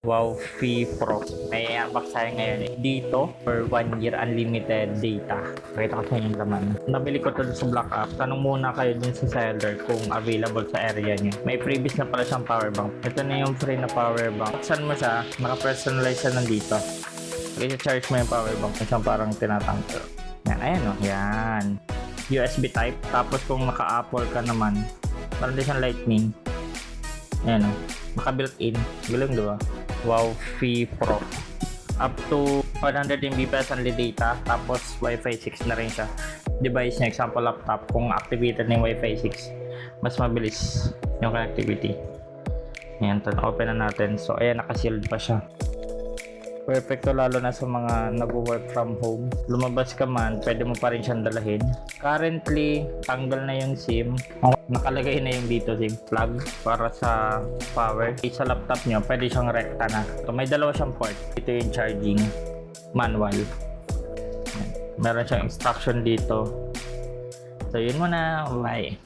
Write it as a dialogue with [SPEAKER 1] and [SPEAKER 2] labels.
[SPEAKER 1] Wow, Free Pro. May unbox tayo ngayon dito for 1 year unlimited data. Pakita ko sa inyo yung laman. Nabili ko to sa Black App. Tanong muna kayo dun sa seller kung available sa area nyo. May freebies na pala siyang power bank. Ito na yung free na power bank. Buksan mo siya, naka-personalize siya nandito. I-charge mo yung power bank. Siyang parang tinatanggal. Yan, ayan o. Yan. USB type. Tapos kung naka-Apple ka naman, parang din siyang lightning. Ayan o. Naka-built-in. Galing diba? Wow, Free Pro. Up to 100 Mbps only data. Tapos Wi-Fi 6 na rin siya. Device niya, example laptop. Kung activated na yung Wi-Fi 6, mas mabilis yung connectivity. Ayan, open na natin. So, ayan, naka-sealed pa siya. Perfecto lalo na sa mga nag-work from home. Lumabas ka man, pwede mo pa rin siyang dalahin. Currently, tanggal na yung SIM. Nakalagay na yung dito SIM plug para sa power. Sa laptop nyo, pwede siyang rekta na. So, may dalawa siyang port. Ito yung charging manual. Meron siyang instruction dito. So, yun muna. Bye.